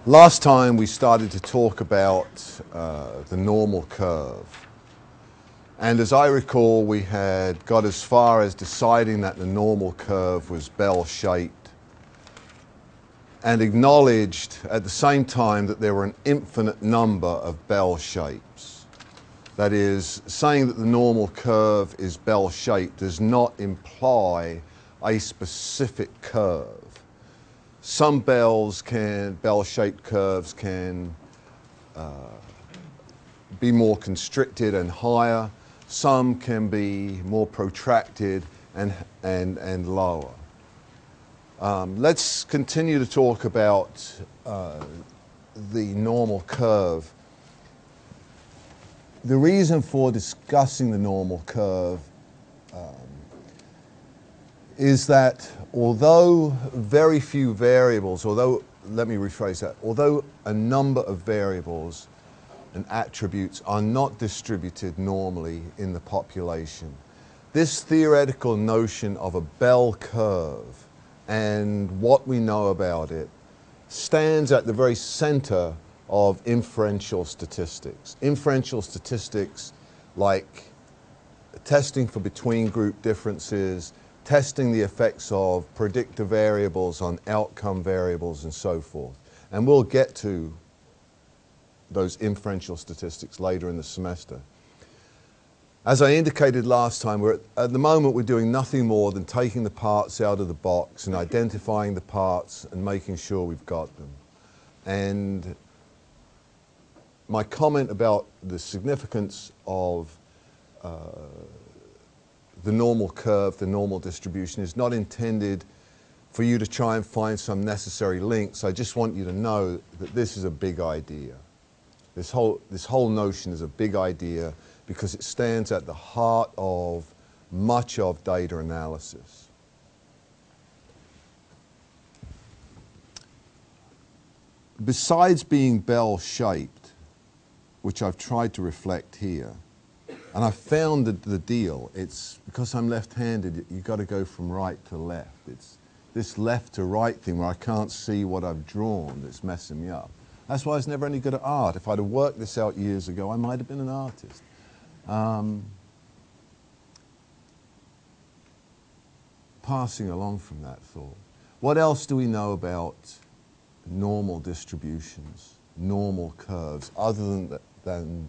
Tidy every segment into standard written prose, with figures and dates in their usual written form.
Last time we started to talk about the normal curve, and as I recall we had got as far as deciding that the normal curve was bell-shaped and acknowledged at the same time that there were an infinite number of bell shapes. That is, saying that the normal curve is bell-shaped does not imply a specific curve. Some bell-shaped curves can be more constricted and higher. Some can be more protracted and lower. Let's continue to talk about the normal curve. The reason for discussing the normal curve is that although very few variables, let me rephrase that, although a number of variables and attributes are not distributed normally in the population, this theoretical notion of a bell curve and what we know about it stands at the very center of inferential statistics. Inferential statistics like testing for between group differences, testing the effects of predictor variables on outcome variables and so forth. And we'll get to those inferential statistics later in the semester. As I indicated last time, at the moment we're doing nothing more than taking the parts out of the box and identifying the parts and making sure we've got them. And my comment about the significance of the normal curve, the normal distribution, is not intended for you to try and find some necessary links. I just want you to know that this is a big idea. This whole notion is a big idea because it stands at the heart of much of data analysis. Besides being bell-shaped, which I've tried to reflect here, and I found the deal. It's because I'm left-handed, you've got to go from right to left. It's this left to right thing where I can't see what I've drawn that's messing me up. That's why I was never any good at art. If I'd have worked this out years ago, I might have been an artist. Passing along from that thought, what else do we know about normal distributions, normal curves, other than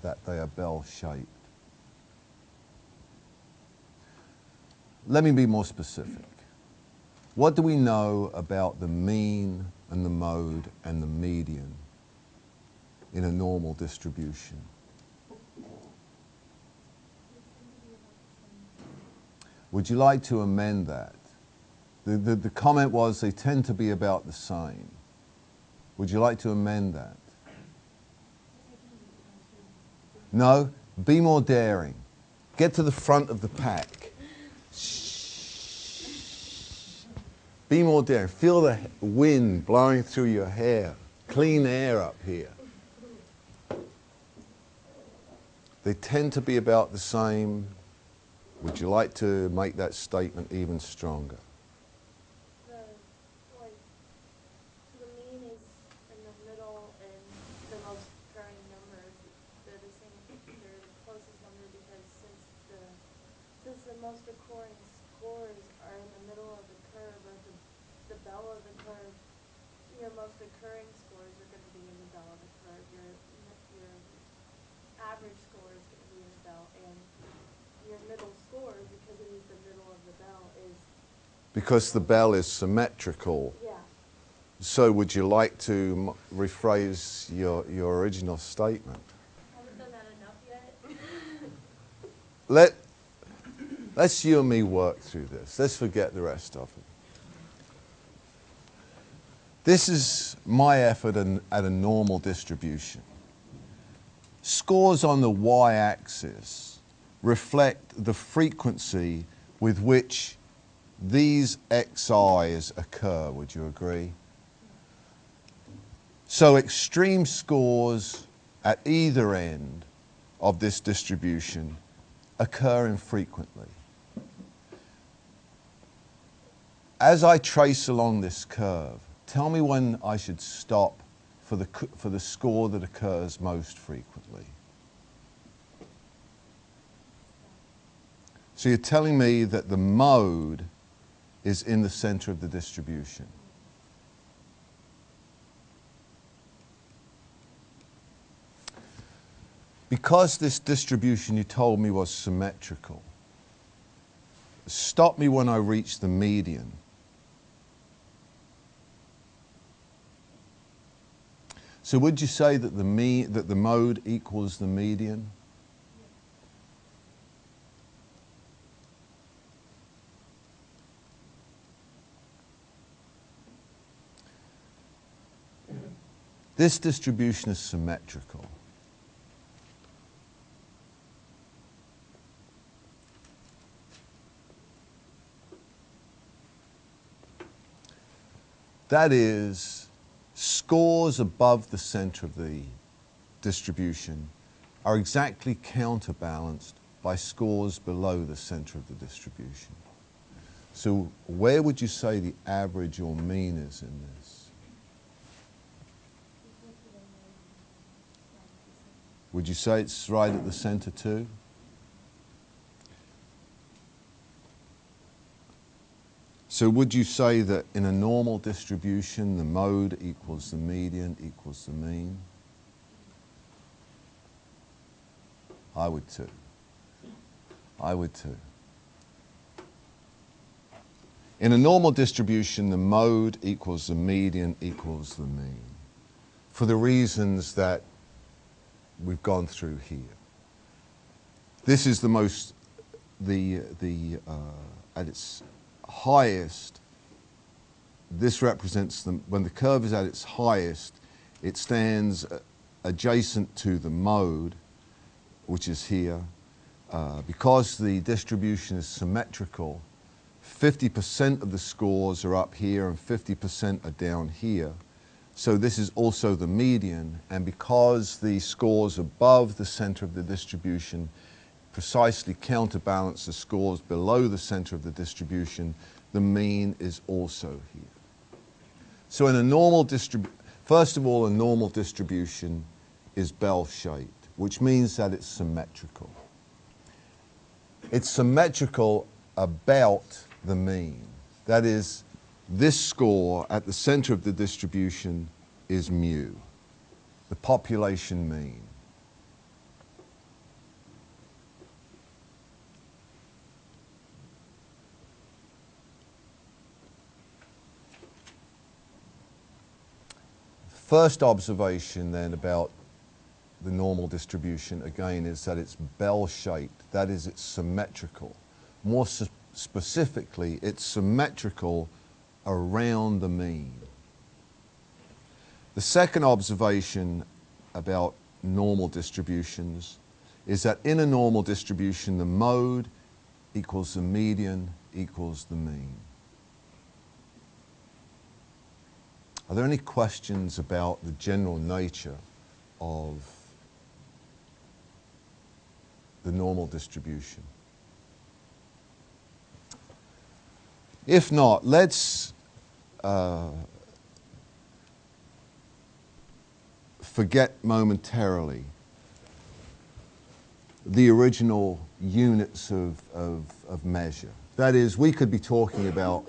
that they are bell-shaped? Let me be more specific. What do we know about the mean and the mode and the median in a normal distribution? Would you like to amend that? The comment was they tend to be about the same. Would you like to amend that? No? Be more daring. Get to the front of the pack. Be more daring. Feel the wind blowing through your hair. Clean air up here. They tend to be about the same. Would you like to make that statement even stronger? The mean is in the middle and the most occurring numbers, they're the same, they're the closest number because since the most occurring scores are in the middle of the curve or the bell of the curve, your most occurring scores are going to be in the bell of the curve. Your average score is going to be in the bell, and your middle score, because it is the middle of the bell, is... Because the bell is symmetrical. Yeah. So would you like to rephrase your original statement? I haven't done that enough yet. Let's you and me work through this. Let's forget the rest of it. This is my effort at a normal distribution. Scores on the y-axis reflect the frequency with which these xi's occur. Would you agree? So extreme scores at either end of this distribution occur infrequently. As I trace along this curve, tell me when I should stop for the score that occurs most frequently. So you're telling me that the mode is in the center of the distribution. Because this distribution you told me was symmetrical, stop me when I reach the median. So would you say that the mode equals the median? This distribution is symmetrical. That is, scores above the center of the distribution are exactly counterbalanced by scores below the center of the distribution. So where would you say the average or mean is in this? Would you say it's right at the center too? So would you say that in a normal distribution, the mode equals the median equals the mean? I would too. I would too. In a normal distribution, the mode equals the median equals the mean, for the reasons that we've gone through here. This is the most, at its highest, this represents when the curve is at its highest, it stands adjacent to the mode, which is here. Because the distribution is symmetrical, 50% of the scores are up here and 50% are down here. So this is also the median, and because the scores above the center of the distribution precisely counterbalance the scores below the center of the distribution, the mean is also here. So in a normal first of all, a normal distribution is bell-shaped, which means that it's symmetrical. It's symmetrical about the mean. That is, this score at the center of the distribution is mu, the population mean. First observation then about the normal distribution again is that it's bell-shaped, that is, it's symmetrical. More specifically, it's symmetrical around the mean. The second observation about normal distributions is that in a normal distribution, the mode equals the median equals the mean. Are there any questions about the general nature of the normal distribution? If not, let's forget momentarily the original units of measure. That is, we could be talking about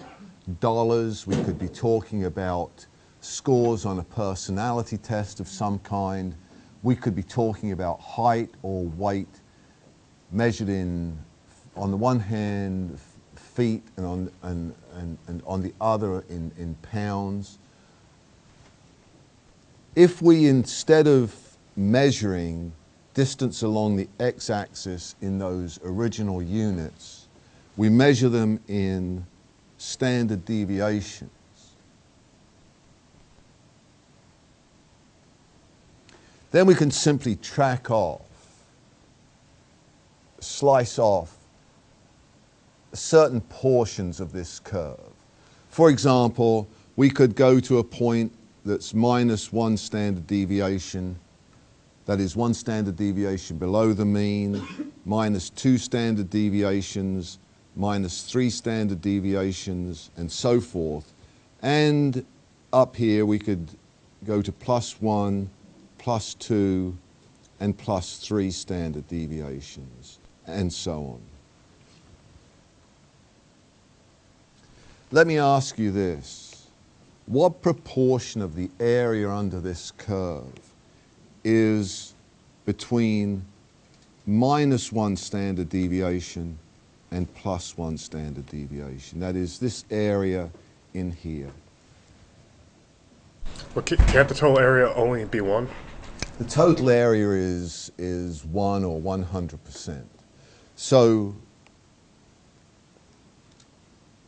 dollars, we could be talking about scores on a personality test of some kind, we could be talking about height or weight measured in, on the one hand, feet, and on the other in pounds. If we, instead of measuring distance along the x-axis in those original units, we measure them in standard deviations, then we can simply track off, slice off certain portions of this curve. For example, we could go to a point that's -1 standard deviation, that is 1 standard deviation below the mean, -2 standard deviations, -3 standard deviations, and so forth. And up here we could go to +1, +2, and +3 standard deviations, and so on. Let me ask you this. What proportion of the area under this curve is between -1 standard deviation and +1 standard deviation? That is, this area in here. Well, can't the total area only be 1? The total area is 1 or 100%. So,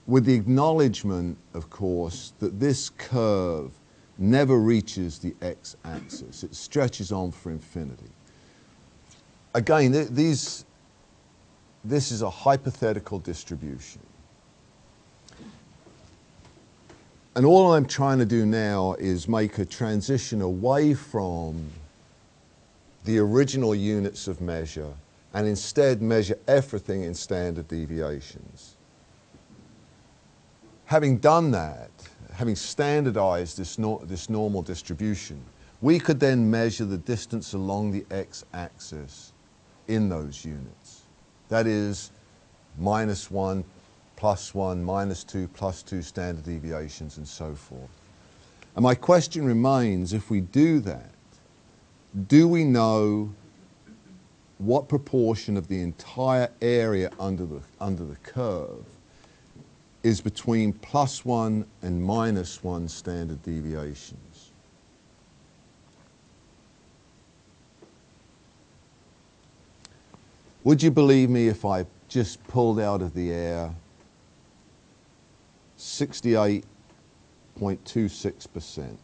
with the acknowledgement, of course, that this curve never reaches the x-axis. It stretches on for infinity. Again, this is a hypothetical distribution. And all I'm trying to do now is make a transition away from the original units of measure and instead measure everything in standard deviations. Having done that, having standardized this normal distribution, we could then measure the distance along the x-axis in those units. That is, -1, +1, -2, +2 standard deviations, and so forth. And my question remains, if we do that, do we know what proportion of the entire area under the curve is between +1 and -1 standard deviations? Would you believe me if I just pulled out of the air 68.26%?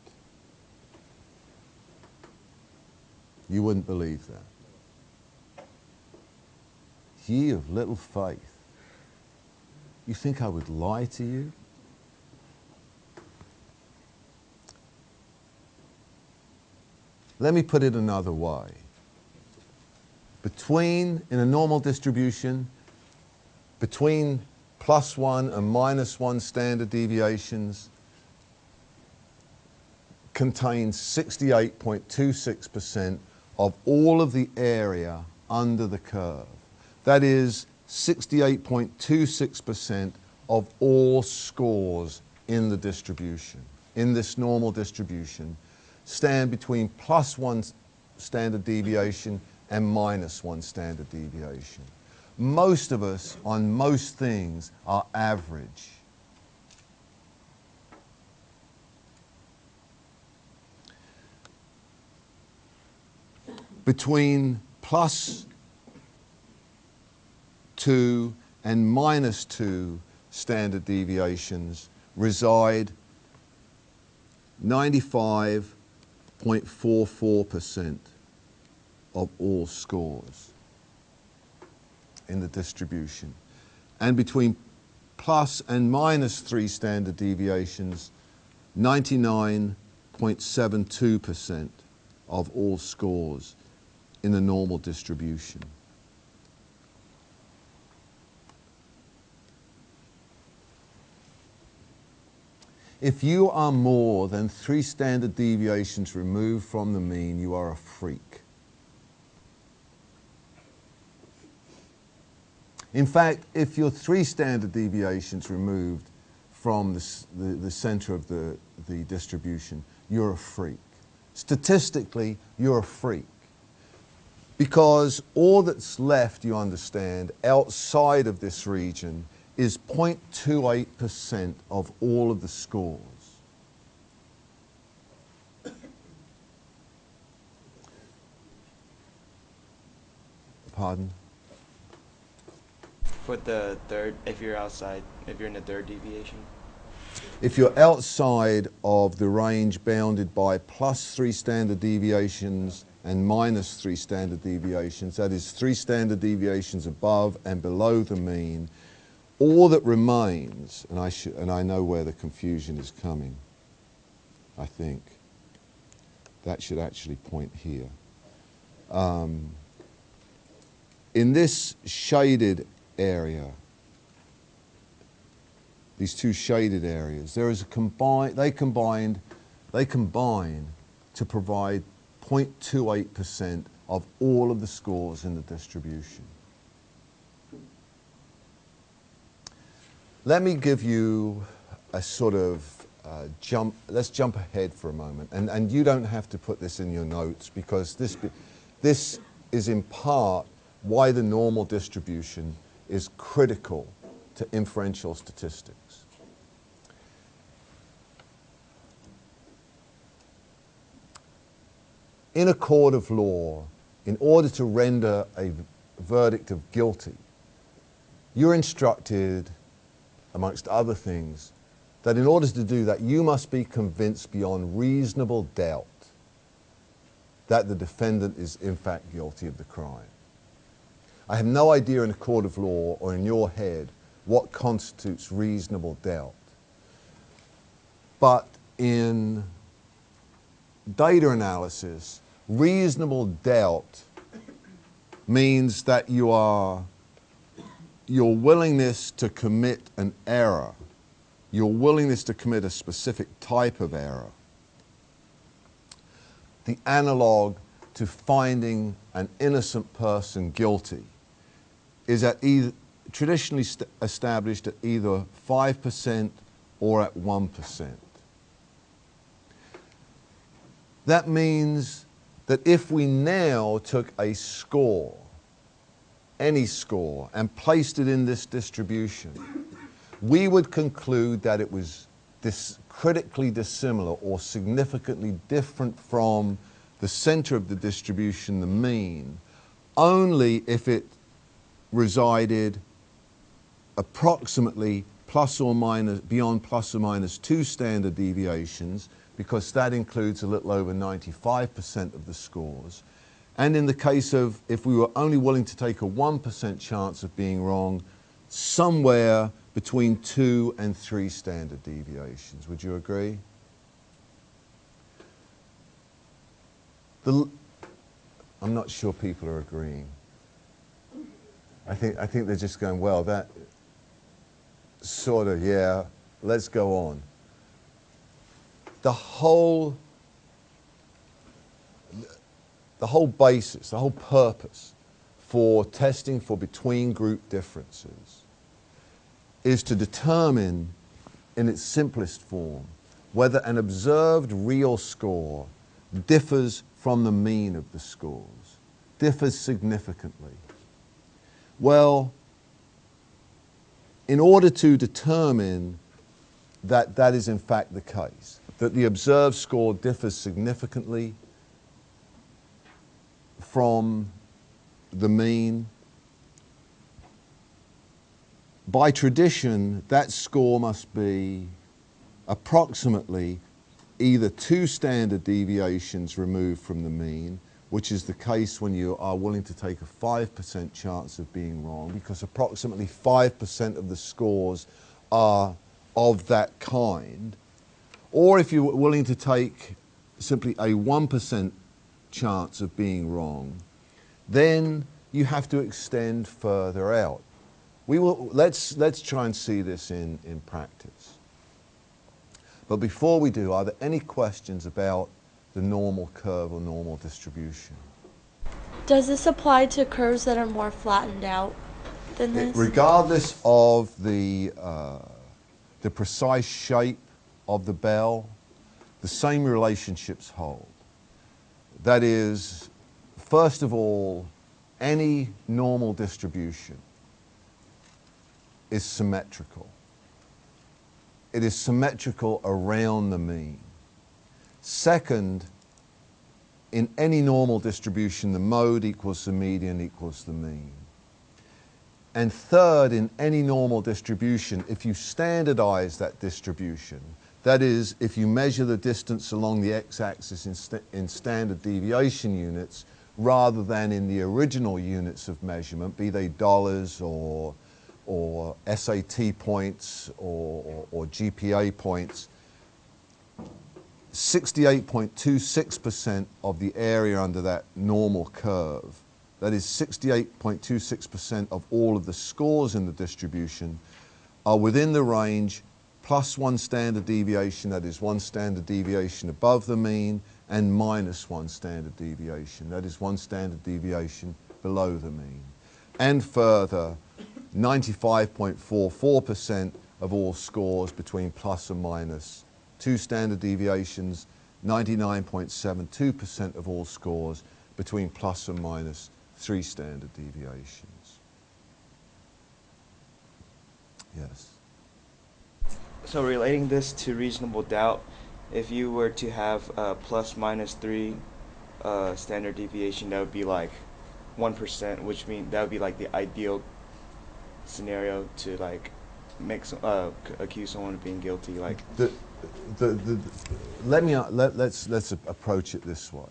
You wouldn't believe that. Ye of little faith. You think I would lie to you? Let me put it another way. In a normal distribution, between +1 and -1 standard deviations contains 68.26% of all of the area under the curve. That is 68.26% of all scores in the distribution, in this normal distribution, stand between +1 standard deviation and -1 standard deviation. Most of us, on most things, are average. Between +2 and -2 standard deviations reside 95.44% of all scores in the distribution. And between plus and -3 standard deviations, 99.72% of all scores in the normal distribution. If you are more than 3 standard deviations removed from the mean, you are a freak. In fact, if you're 3 standard deviations removed from the center of the distribution, you're a freak. Statistically, you're a freak. Because all that's left, you understand, outside of this region is 0.28% of all of the scores. Pardon? For the third, if you're outside, if you're in the third deviation? If you're outside of the range bounded by +3 standard deviations and -3 standard deviations, that is 3 standard deviations above and below the mean, all that remains, and I know where the confusion is coming, I think. That should actually point here. In this shaded area, these 2 shaded areas, there is a they combine to provide 0.28% of all of the scores in the distribution. Let me give you a sort of let's jump ahead for a moment. And you don't have to put this in your notes, because this is in part why the normal distribution is critical to inferential statistics. In a court of law, in order to render a verdict of guilty, you're instructed, amongst other things, that in order to do that, you must be convinced beyond reasonable doubt that the defendant is in fact guilty of the crime. I have no idea in a court of law or in your head what constitutes reasonable doubt. But in data analysis, reasonable doubt means that your willingness to commit an error, your willingness to commit a specific type of error, the analog to finding an innocent person guilty, is at traditionally established at either 5% or at 1%. That means that if we now took a score, any score, and placed it in this distribution, we would conclude that it was critically dissimilar or significantly different from the center of the distribution, the mean, only if it resided approximately plus or minus, beyond plus or minus 2 standard deviations, because that includes a little over 95% of the scores. And in the case of, if we were only willing to take a 1% chance of being wrong, somewhere between 2 and 3 standard deviations. Would you agree? I'm not sure people are agreeing. I think they're just going, well, that sort of, yeah, let's go on. The whole basis, the whole purpose for testing for between group differences is to determine, in its simplest form, whether an observed real score differs from the mean of the scores, differs significantly. Well, in order to determine that that is in fact the case, that the observed score differs significantly from the mean, by tradition, that score must be approximately either 2 standard deviations removed from the mean, which is the case when you are willing to take a 5% chance of being wrong, because approximately 5% of the scores are of that kind. Or if you're willing to take simply a 1% chance of being wrong, then you have to extend further out. Let's try and see this in practice. But before we do, are there any questions about the normal curve or normal distribution? Does this apply to curves that are more flattened out than this? Regardless of the precise shape of the bell, the same relationships hold. That is, first of all, any normal distribution is symmetrical. It is symmetrical around the mean. Second, in any normal distribution, the mode equals the median equals the mean. And third, in any normal distribution, if you standardize that distribution, that is, if you measure the distance along the x-axis in standard deviation units rather than in the original units of measurement, be they dollars or SAT points or GPA points, 68.26% of the area under that normal curve, that is 68.26% of all of the scores in the distribution, are within the range plus 1 standard deviation, that is 1 standard deviation above the mean, and minus 1 standard deviation. That is 1 standard deviation below the mean. And further, 95.44% of all scores between plus and minus 2 standard deviations, 99.72% of all scores between plus and minus 3 standard deviations. Yes. So relating this to reasonable doubt, if you were to have plus minus 3 standard deviation, that would be like 1%, which means that would be like the ideal scenario to like make accuse someone of being guilty. Like let's approach it this way.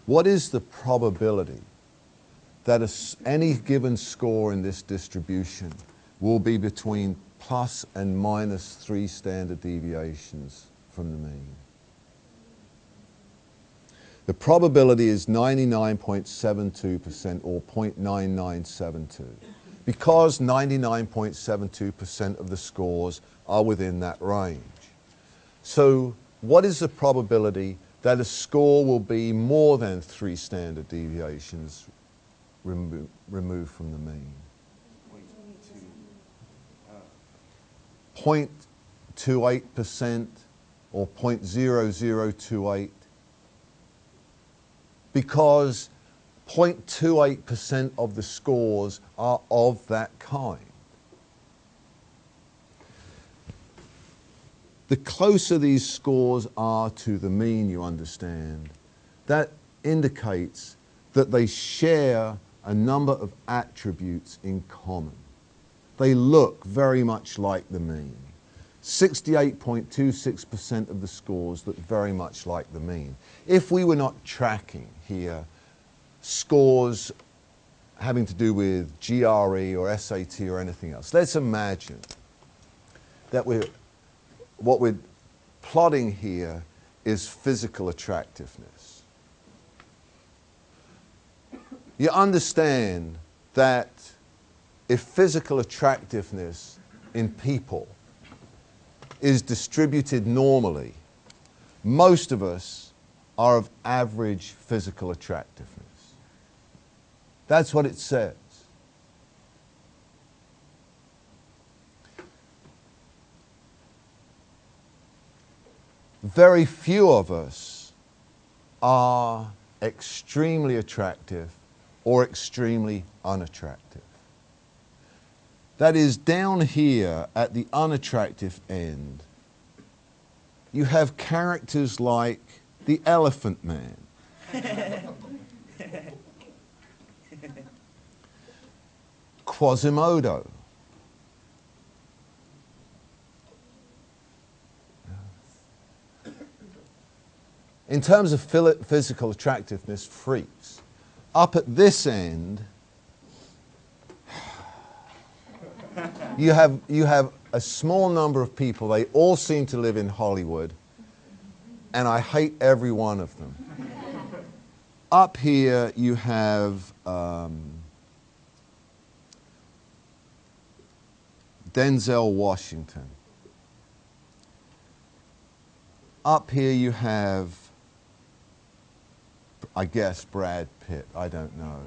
What is the probability that any given score in this distribution will be between plus and minus 3 standard deviations from the mean? The probability is 99.72% or 0.9972, because 99.72% of the scores are within that range. So what is the probability that a score will be more than 3 standard deviations removed from the mean? 0.28% or 0.0028, because 0.28% of the scores are of that kind. The closer these scores are to the mean, you understand, that indicates that they share a number of attributes in common. They look very much like the mean. 68.26% of the scores look very much like the mean. If we were not tracking here scores having to do with GRE or SAT or anything else, let's imagine that what we're plotting here is physical attractiveness. You understand that if physical attractiveness in people is distributed normally, most of us are of average physical attractiveness. That's what it says. Very few of us are extremely attractive or extremely unattractive. That is, down here at the unattractive end, you have characters like the Elephant Man, Quasimodo, in terms of physical attractiveness, freaks. Up at this end, you have a small number of people. They all seem to live in Hollywood, and I hate every one of them. Up here, you have Denzel Washington. Up here, you have, I guess, Brad Pitt. I don't know.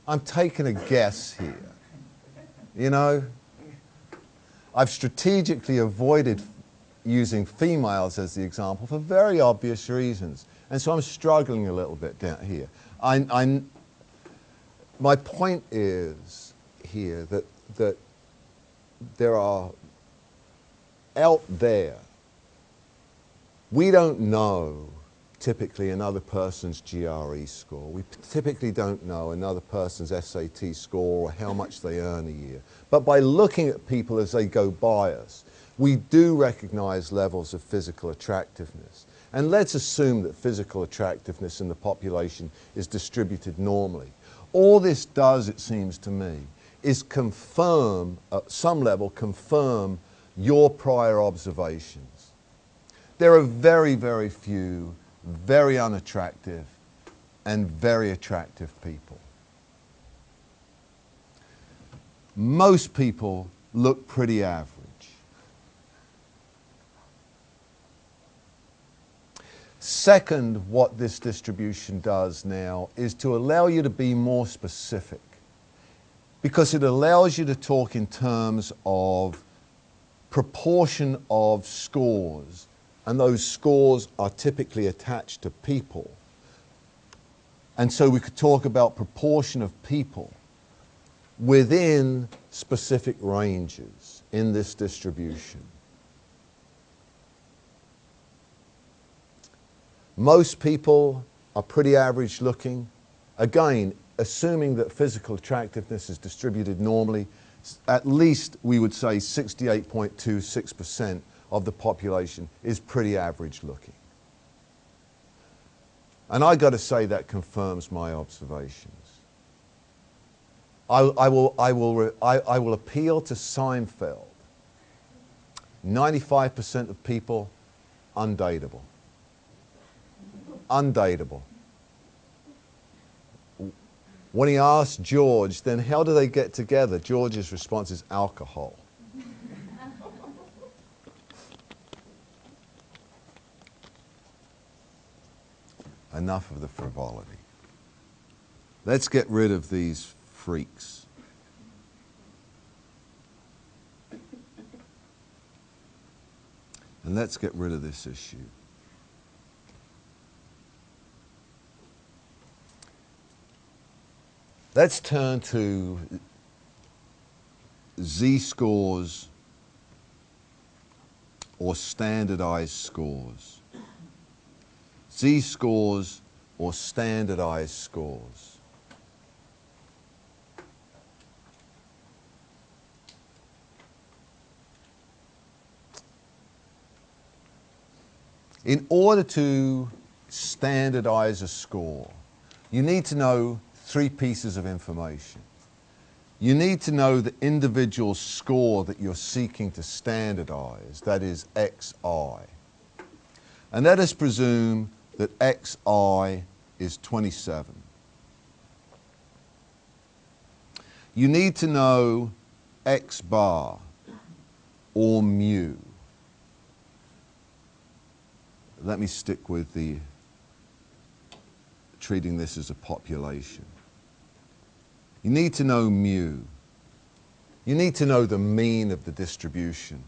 I'm taking a guess here. You know, I've strategically avoided using females as the example for very obvious reasons, and so I'm struggling a little bit down here. My point is here that there are out there. We don't know typically another person's GRE score. We typically don't know another person's SAT score or how much they earn a year. But by looking at people as they go by us, we do recognize levels of physical attractiveness. And let's assume that physical attractiveness in the population is distributed normally. All this does, it seems to me, is confirm, at some level, confirm your prior observations. There are very, very few very unattractive and very attractive people. Most people look pretty average. Second, what this distribution does now is to allow you to be more specific, because it allows you to talk in terms of proportion of scores, and those scores are typically attached to people. And so we could talk about proportion of people within specific ranges in this distribution. Most people are pretty average looking. Again, assuming that physical attractiveness is distributed normally, at least we would say 68.26% of the population is pretty average looking. And I got to say that confirms my observations. I will appeal to Seinfeld. 95% of people, undateable. Undateable. When he asked George, then how do they get together? George's response is alcohol. Enough of the frivolity. Let's get rid of these freaks. And let's get rid of this issue. Let's turn to z-scores or standardized scores. Z-scores or standardized scores. In order to standardize a score, you need to know three pieces of information. You need to know the individual score that you're seeking to standardize, that is xi. And let us presume that xi is 27. You need to know x bar or mu. Let me stick with treating this as a population. You need to know mu. You need to know the mean of the distribution.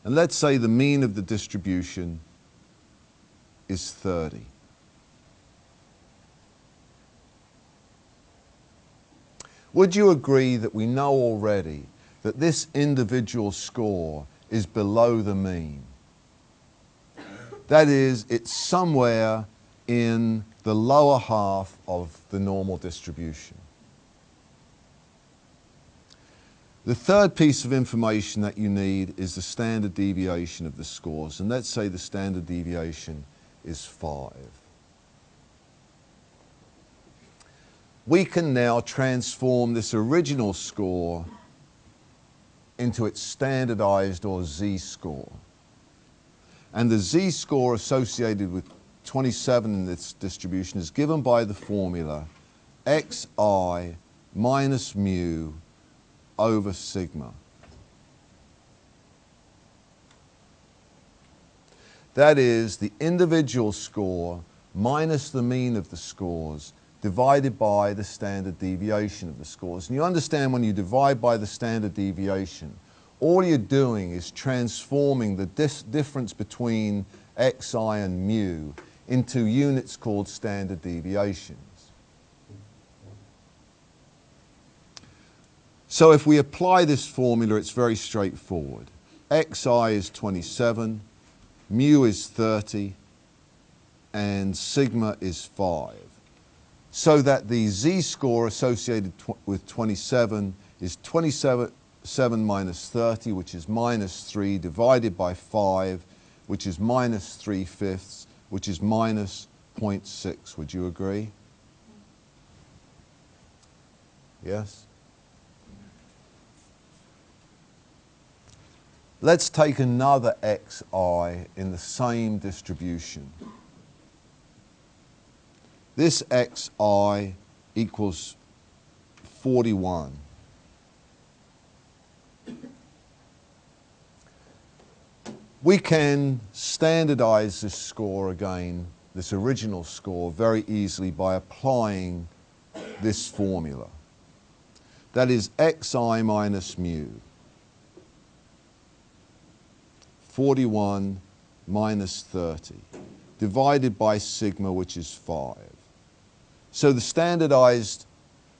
And let's say the mean of the distribution is 30. Would you agree that we know already that this individual score is below the mean? That is, it's somewhere in the lower half of the normal distribution. The third piece of information that you need is the standard deviation of the scores. And let's say the standard deviation is 5. We can now transform this original score into its standardized or z-score. And the z-score associated with 27 in this distribution is given by the formula xi minus mu over sigma. That is the individual score minus the mean of the scores divided by the standard deviation of the scores. And you understand when you divide by the standard deviation, all you're doing is transforming the difference between xi and mu into units called standard deviations. So if we apply this formula, it's very straightforward. xi is 27, mu is 30, and sigma is 5. So that the z-score associated with 27 is 27 minus 30, which is minus 3, divided by 5, which is minus 3/5, which is minus 0.6. Would you agree? Yes? Let's take another xi in the same distribution. This xi equals 41. We can standardize this score again this original score very easily by applying this formula. That is xi minus mu, 41 minus 30, divided by sigma, which is 5. So the standardized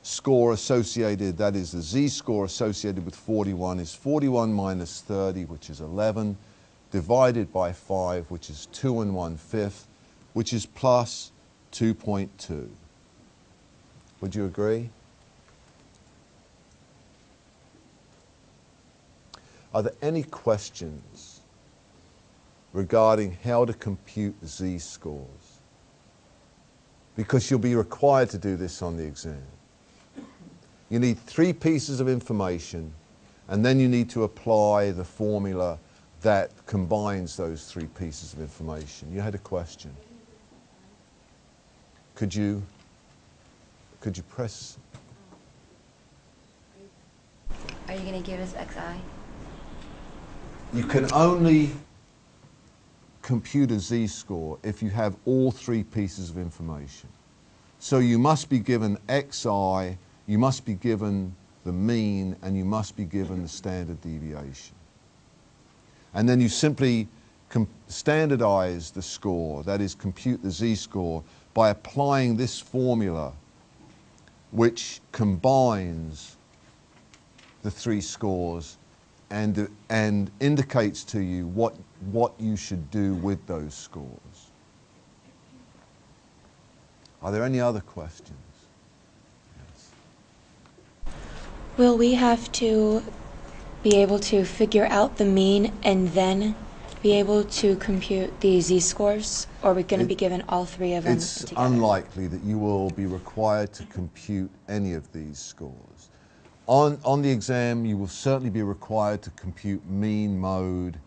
score associated, that is the z-score associated with 41, is 41 minus 30, which is 11, divided by 5, which is 2 1/5, which is plus 2.2. Would you agree? Are there any questions regarding how to compute z-scores? Because you'll be required to do this on the exam. You need 3 pieces of information, and then you need to apply the formula that combines those 3 pieces of information. You had a question. Could you press? Are you going to give us xi? You can only compute a z-score if you have all 3 pieces of information. So you must be given xi, you must be given the mean, and you must be given the standard deviation. And then you simply standardize the score, that is, compute the z-score, by applying this formula, which combines the 3 scores and indicates to you what you should do with those scores. Are there any other questions? Yes. Will we have to be able to figure out the mean and then be able to compute the z-scores? Or are we going to be given all 3 of them It's together? unlikely that you will be required to compute any of these scores. On the exam, you will certainly be required to compute mean, mode,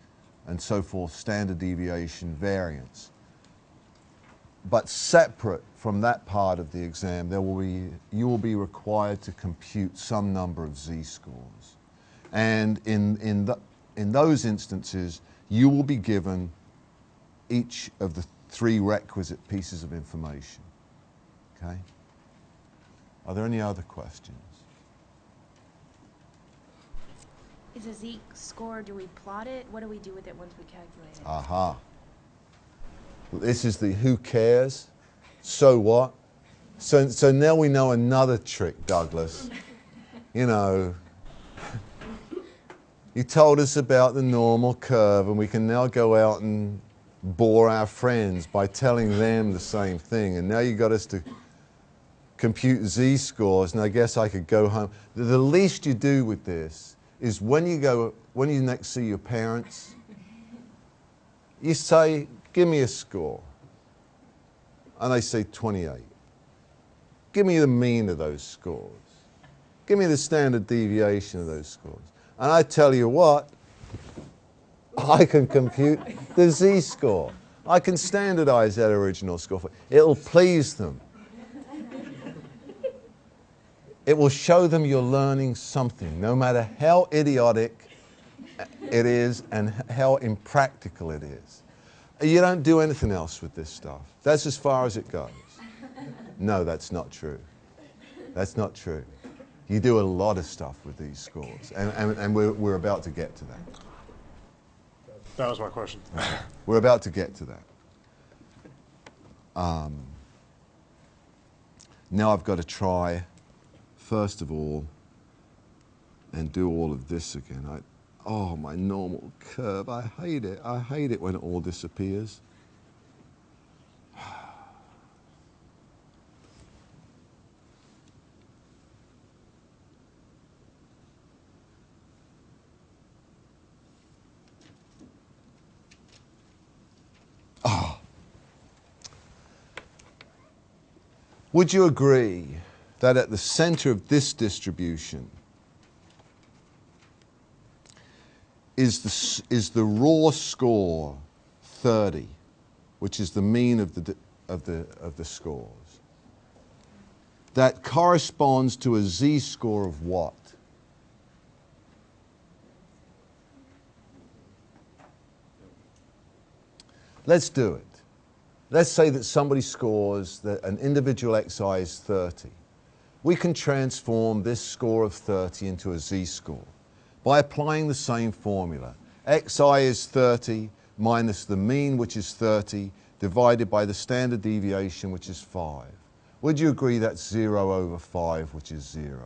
and so forth, standard deviation, variance. But separate from that part of the exam, you will be required to compute some number of z-scores. And in those instances, you will be given each of the 3 requisite pieces of information. Okay? Are there any other questions? Is a z-score, do we plot it? What do we do with it once we calculate it? Aha. Well, this is the who cares, so what? So now we know another trick, Douglas. You know, you told us about the normal curve, and we can now go out and bore our friends by telling them the same thing. And now you got us to compute z-scores, and I guess I could go home. The least you do with this is when you next see your parents, you say, give me a score. And they say 28. Give me the mean of those scores. Give me the standard deviation of those scores. And I tell you what, I can compute the z-score. I can standardize that original score. It'll please them. It will show them you're learning something, no matter how idiotic it is and how impractical it is. You don't do anything else with this stuff. That's as far as it goes. No, that's not true. That's not true. You do a lot of stuff with these scores, and we're about to get to that. That was my question. We're about to get to that. Now I've got to try, first of all, and do all of this again. Oh, my normal curve. I hate it. I hate it when it all disappears. Oh. Would you agree that at the center of this distribution is the raw score 30, which is the mean of the scores? That corresponds to a z-score of what? Let's do it. let's say that somebody scores that an individual XI is 30. We can transform this score of 30 into a z-score by applying the same formula. XI is 30 minus the mean, which is 30, divided by the standard deviation, which is 5. Would you agree that's 0 over 5, which is 0?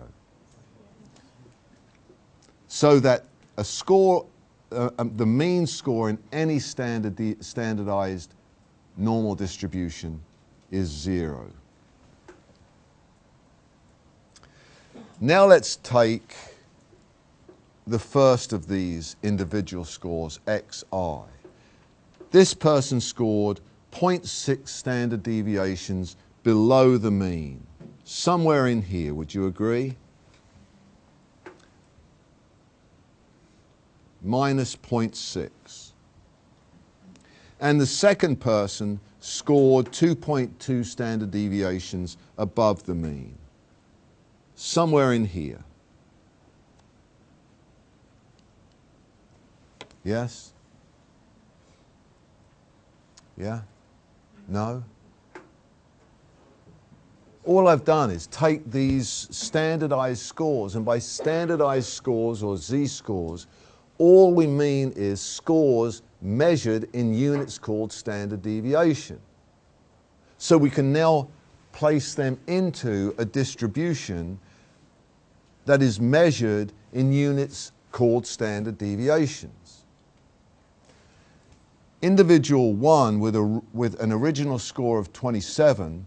So that a score, the mean score in any standardized normal distribution is 0. Now let's take the first of these individual scores, XI. This person scored 0.6 standard deviations below the mean, somewhere in here, would you agree? Minus 0.6. And the second person scored 2.2 standard deviations above the mean, somewhere in here. Yes? Yeah? No? All I've done is take these standardized scores, and by standardized scores or z-scores, all we mean is scores measured in units called standard deviation. So we can now place them into a distribution that is measured in units called standard deviations. Individual 1 with an original score of 27,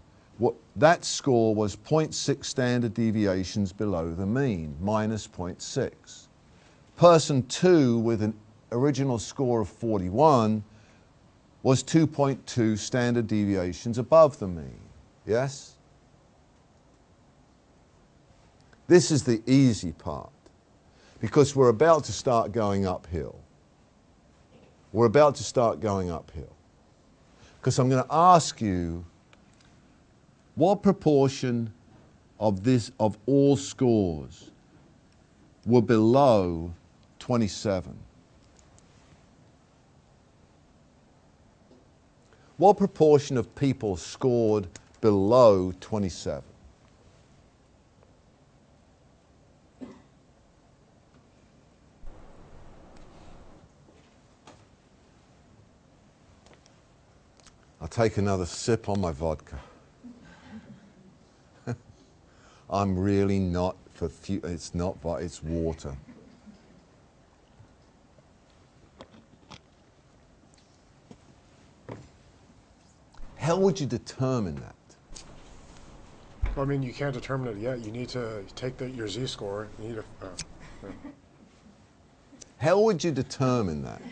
that score was 0.6 standard deviations below the mean, minus 0.6. Person 2 with an original score of 41 was 2.2 standard deviations above the mean. Yes? This is the easy part, because we're about to start going uphill. We're about to start going uphill. Because I'm going to ask you, what proportion of all scores were below 27? What proportion of people scored below 27? I'll take another sip on my vodka. I'm really not for it's not, it's water. How would you determine that? Well, I mean, you can't determine it yet. You need to take your z-score. You need to. Yeah. How would you determine that?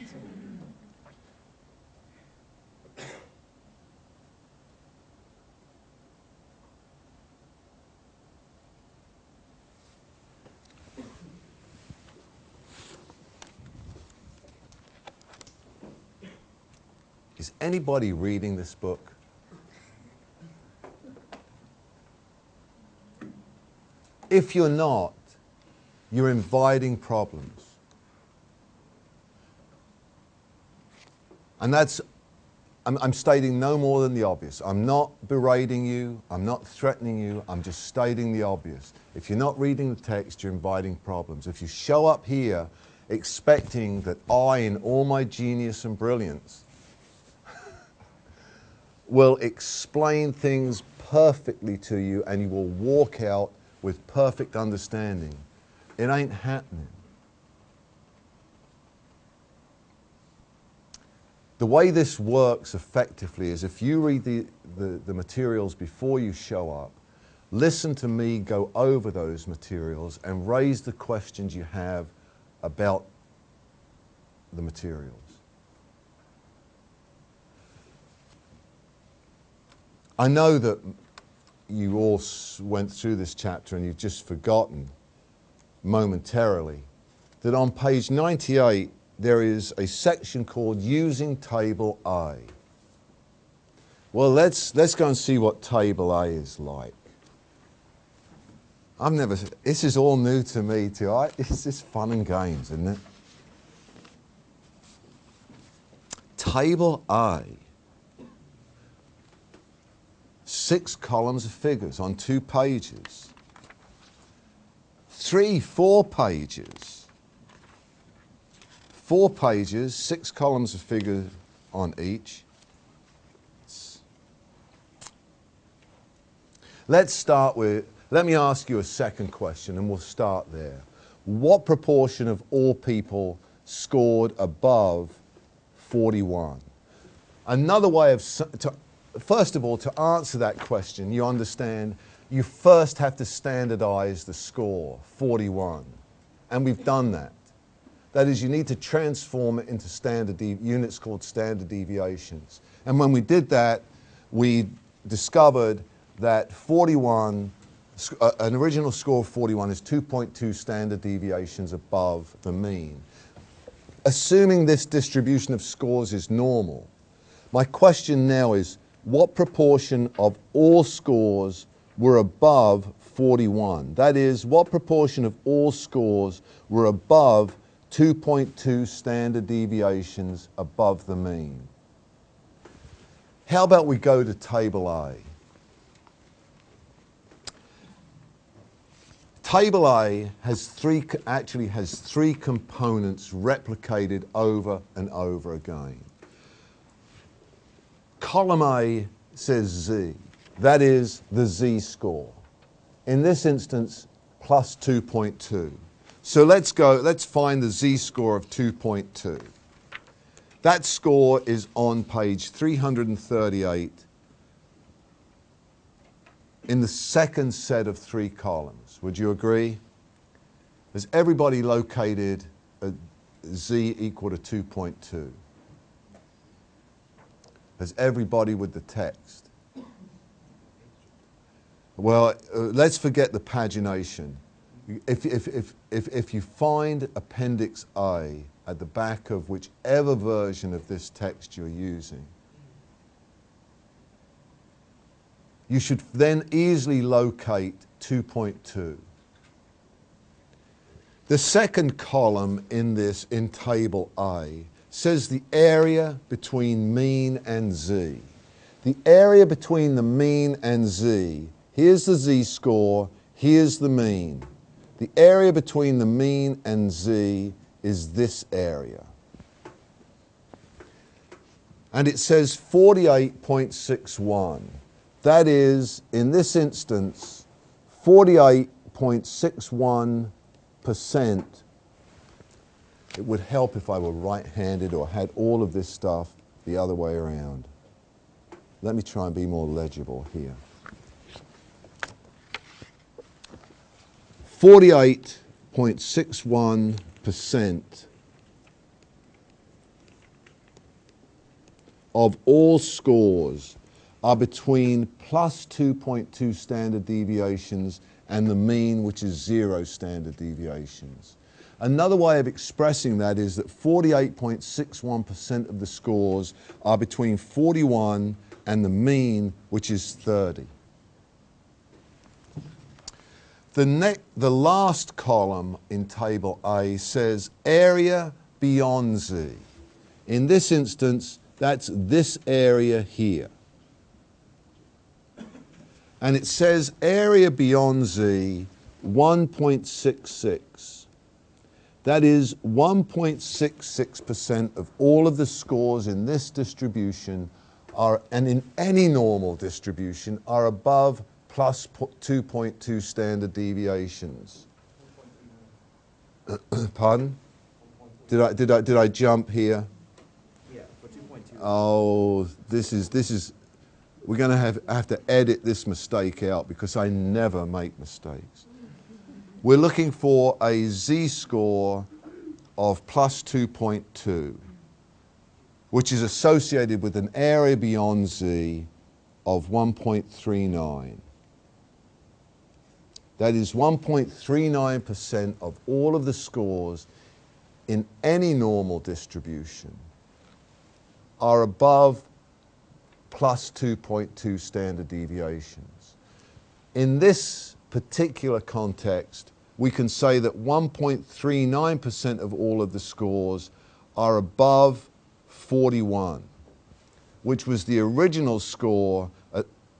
Is anybody reading this book? If you're not, you're inviting problems. And that's, I'm stating no more than the obvious. I'm not berating you, I'm not threatening you, I'm just stating the obvious. If you're not reading the text, you're inviting problems. If you show up here expecting that I, in all my genius and brilliance, will explain things perfectly to you and you will walk out with perfect understanding, it ain't happening. The way this works effectively is if you read the materials before you show up, listen to me go over those materials and raise the questions you have about the materials. I know that you all went through this chapter and you've just forgotten momentarily that on page 98 there is a section called Using Table A. Well, let's go and see what Table A is like. This is all new to me too. It's just fun and games, isn't it? Table A. 6 columns of figures on 2 pages. 3, 4 pages. 4 pages, 6 columns of figures on each. Let's start with, let me ask you a second question and we'll start there. What proportion of all people scored above 41? Another way of, first of all, to answer that question, you understand, you first have to standardize the score, 41. And we've done that. That is, you need to transform it into units called standard deviations. And when we did that, we discovered that 41, an original score of 41 is 2.2 standard deviations above the mean. Assuming this distribution of scores is normal, my question now is, what proportion of all scores were above 41? That is, what proportion of all scores were above 2.2 standard deviations above the mean? How about we go to Table A? Table A actually has 3 components replicated over and over again. Column A says Z. That is the Z-score. In this instance, plus 2.2. So let's find the Z-score of 2.2. That score is on page 338 in the second set of 3 columns. Would you agree? Has everybody located a Z equal to 2.2? Has everybody with the text? Well, let's forget the pagination. If you find Appendix A at the back of whichever version of this text you're using, you should then easily locate 2.2. The second column in Table A says the area between mean and Z. The area between the mean and Z, here's the Z-score, here's the mean. The area between the mean and Z is this area. And it says 48.61. That is, in this instance, 48.61%. It would help if I were right-handed or had all of this stuff the other way around. Let me try and be more legible here. 48.61% of all scores are between plus 2.2 standard deviations and the mean, which is 0 standard deviations. Another way of expressing that is that 48.61% of the scores are between 41 and the mean, which is 30. The last column in Table A says area beyond Z. In this instance, that's this area here. And it says area beyond Z, 1.66. That is 1.66% of all of the scores in this distribution and in any normal distribution, are above plus 2.2 standard deviations. Pardon? Did I jump here? Yeah, for 2.2. Oh, this is. We're going to have to edit this mistake out because I never make mistakes. We're looking for a Z-score of plus 2.2, which is associated with an area beyond Z of 1.39. That is 1.39% of all of the scores in any normal distribution are above plus 2.2 standard deviations. In this particular context, we can say that 1.39% of all of the scores are above 41, which was the original score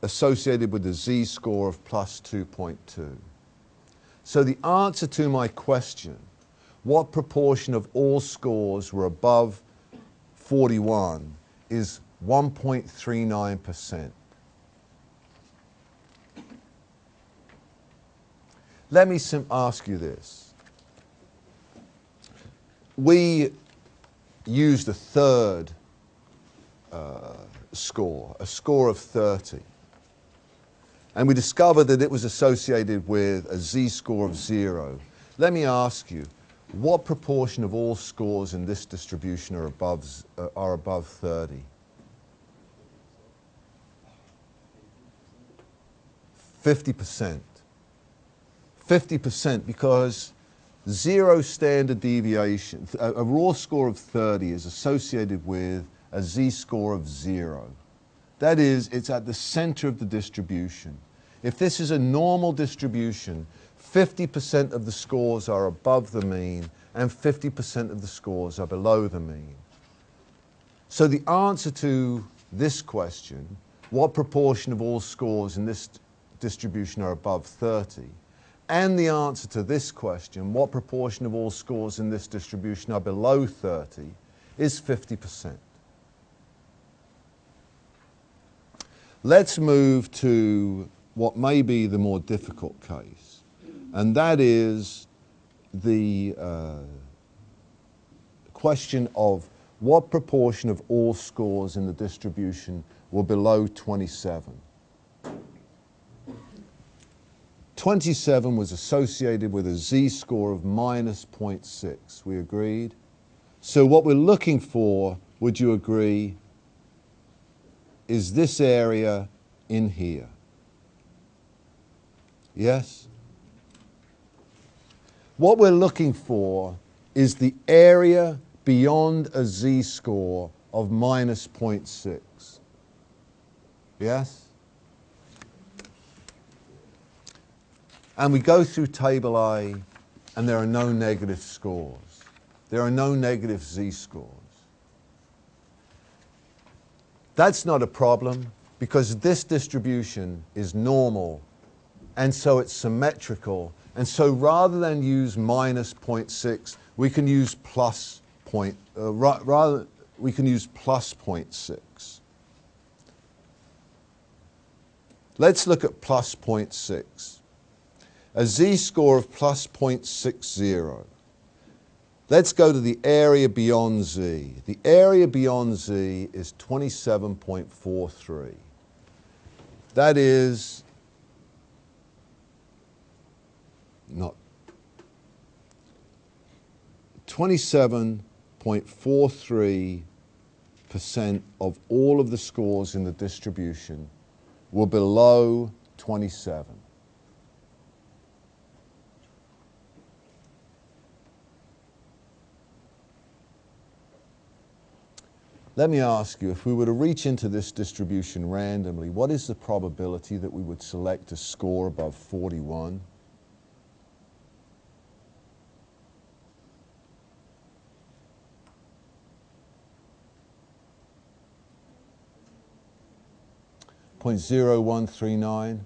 associated with a z-score of plus 2.2. So the answer to my question, what proportion of all scores were above 41, is 1.39%. Let me ask you this. We used a third score, a score of 30. And we discovered that it was associated with a z-score of 0. Let me ask you, what proportion of all scores in this distribution are above 30? 50%. 50%, because 0 standard deviation, a raw score of 30 is associated with a z-score of 0. That is, it's at the center of the distribution. If this is a normal distribution, 50% of the scores are above the mean and 50% of the scores are below the mean. So the answer to this question, what proportion of all scores in this distribution are above 30, and the answer to this question, what proportion of all scores in this distribution are below 30, is 50%. Let's move to what may be the more difficult case, and that is the question of what proportion of all scores in the distribution were below 27. 27 was associated with a z-score of minus 0.6. We agreed? So what we're looking for, would you agree, is this area in here. Yes? What we're looking for is the area beyond a z-score of minus 0.6. Yes? And we go through table A, and there are no negative scores. There are no negative z-scores. That's not a problem, because this distribution is normal, and so it's symmetrical. And so rather than use minus 0.6, we can use plus we can use plus 0.6. Let's look at plus 0.6. A z-score of plus 0.60. Let's go to the area beyond z. The area beyond z is 27.43. That is not 27.43% of all of the scores in the distribution were below 27. Let me ask you, if we were to reach into this distribution randomly, what is the probability that we would select a score above 41? .0139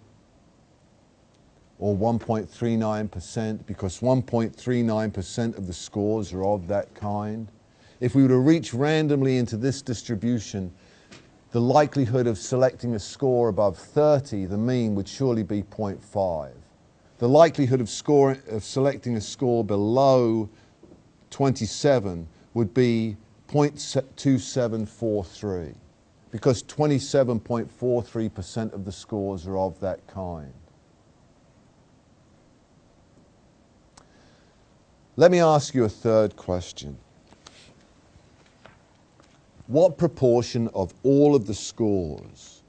or 1.39%, because 1.39% of the scores are of that kind. If we were to reach randomly into this distribution, the likelihood of selecting a score above 30, the mean, would surely be 0.5. The likelihood of selecting a score below 27 would be 0.2743, because 27.43% of the scores are of that kind. Let me ask you a third question. What proportion of all of the scores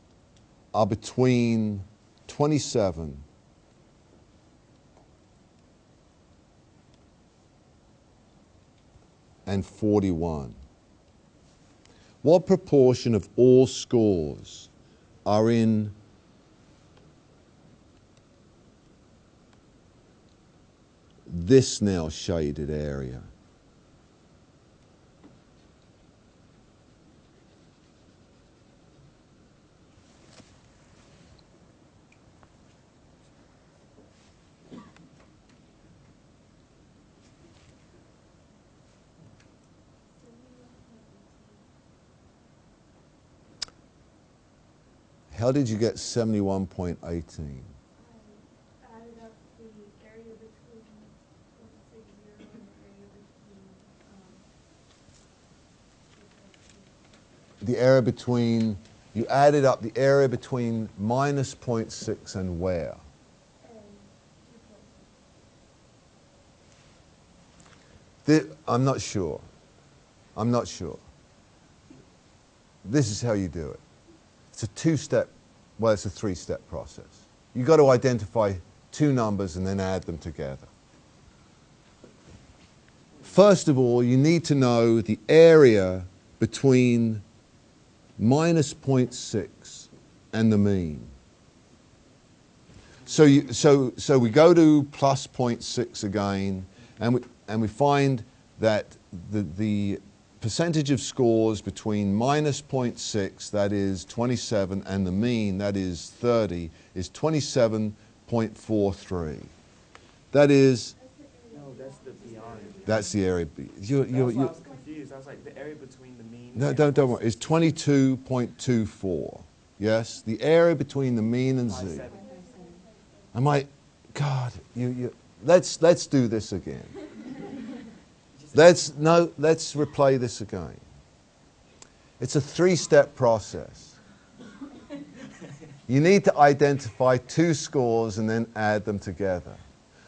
are between 27 and 41? What proportion of all scores are in this now shaded area? How did you get 71.18? Added up the area between 0.60 and the area between, The area between, you added up the area between minus 0.6 and where? and 2.6. I'm not sure. I'm not sure. This is how you do it. It's a two-step, well, it's a three-step process. You've got to identify two numbers and then add them together. First of all, you need to know the area between minus 0.6 and the mean. So we go to plus 0.6 again, and we find that the percentage of scores between minus 0.6, that is 27, and the mean, that is 30, is 27.43. That is, No, that's the beyond. that's the area. That's why I was confused. I was like, the area between the mean. No, and don't worry. It's 22.24. Yes, the area between the mean and z. 0.57. I'm like, God, let's do this again. Let's replay this again. It's a three-step process. You need to identify two scores and then add them together.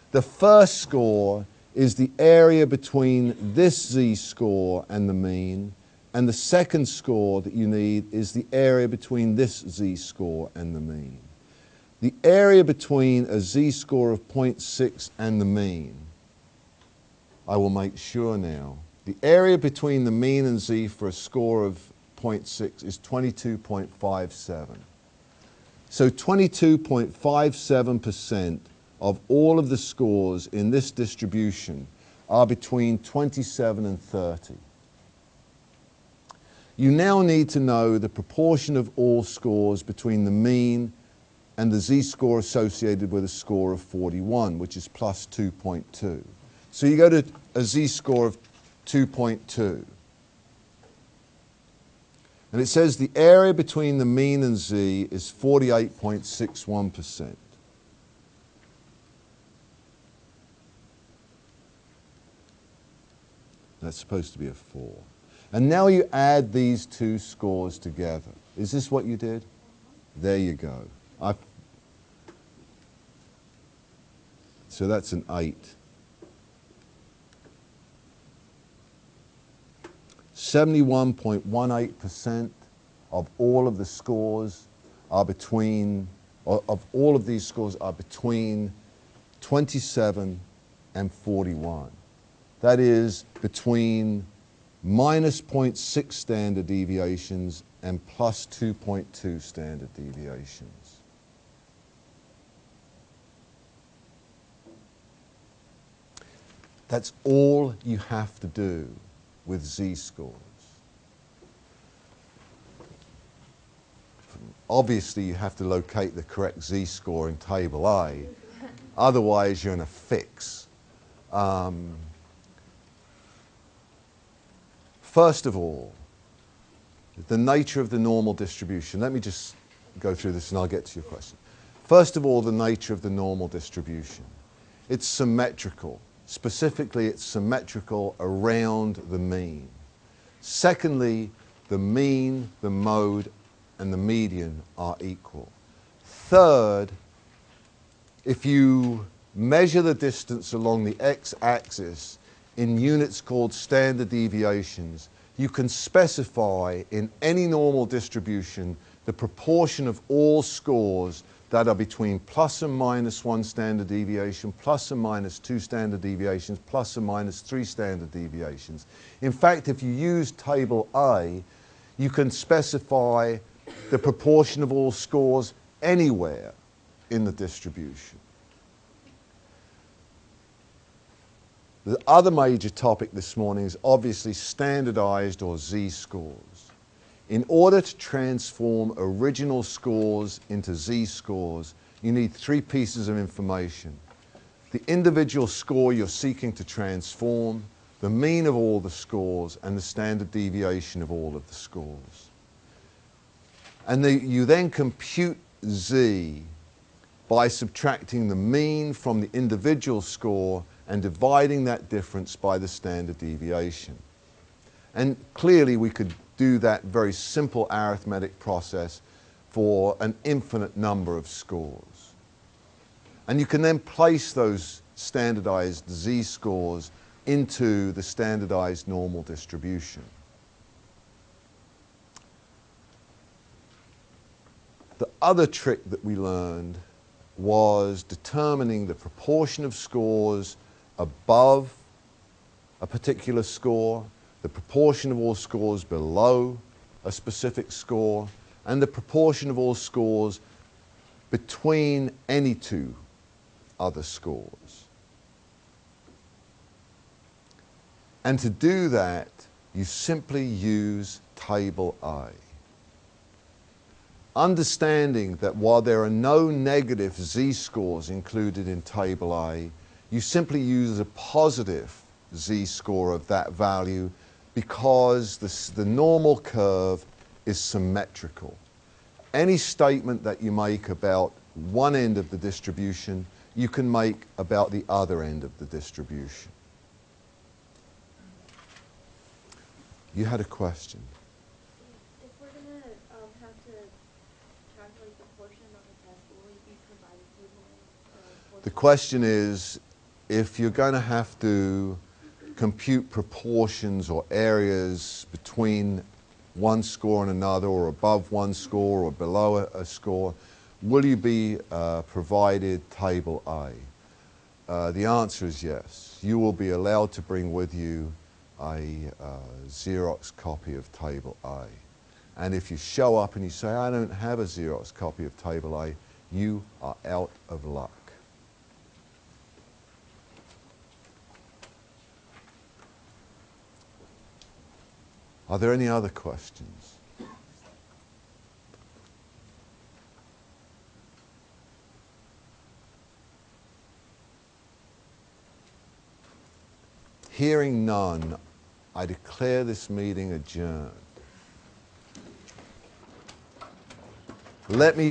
The first score is the area between this z-score and the mean, and the second score that you need is the area between this z-score and the mean. The area between a z-score of 0.6 and the mean, I will make sure now, the area between the mean and z for a score of 0.6 is 22.57. So 22.57% of all of the scores in this distribution are between 27 and 30. You now need to know the proportion of all scores between the mean and the z-score associated with a score of 41, which is plus 2.2. So you go to a z-score of 2.2. And it says the area between the mean and z is 48.61%. That's supposed to be a 4. And now you add these two scores together. Is this what you did? There you go. So that's an 8. 71.18% of all of the scores are between, of all of these scores are between 27 and 41. That is between minus 0.6 standard deviations and plus 2.2 standard deviations. That's all you have to do with z-scores. Obviously, you have to locate the correct z-score in Table A. Otherwise, you're in a fix. First of all, the nature of the normal distribution. Let me just go through this and I'll get to your question. First of all, the nature of the normal distribution. It's symmetrical. Specifically, it's symmetrical around the mean. Secondly, the mean, the mode, and the median are equal. Third, if you measure the distance along the x-axis in units called standard deviations, you can specify in any normal distribution the proportion of all scores that are between plus and minus 1 standard deviation, plus and minus 2 standard deviations, plus and minus 3 standard deviations. In fact, if you use Table A, you can specify the proportion of all scores anywhere in the distribution. The other major topic this morning is obviously standardized or z-scores. In order to transform original scores into z-scores, you need 3 pieces of information. The individual score you're seeking to transform, the mean of all the scores, and the standard deviation of all of the scores. And you then compute Z by subtracting the mean from the individual score and dividing that difference by the standard deviation. And clearly we could do that very simple arithmetic process for an infinite number of scores. And you can then place those standardized z-scores into the standardized normal distribution. The other trick that we learned was determining the proportion of scores above a particular score, the proportion of all scores below a specific score, and the proportion of all scores between any two other scores. And to do that, you simply use table A. Understanding that while there are no negative z-scores included in table A, you simply use a positive z-score of that value because the normal curve is symmetrical. Any statement that you make about one end of the distribution, you can make about the other end of the distribution. You had a question. If we're going to have to calculate the portion of a test, will we be provided table? The question is, if you're going to have to compute proportions or areas between one score and another, or above one score or below a score, will you be provided table A? The answer is yes. You will be allowed to bring with you a Xerox copy of table A. And if you show up and you say, I don't have a Xerox copy of table A, you are out of luck. Are there any other questions? Hearing none, I declare this meeting adjourned. Let me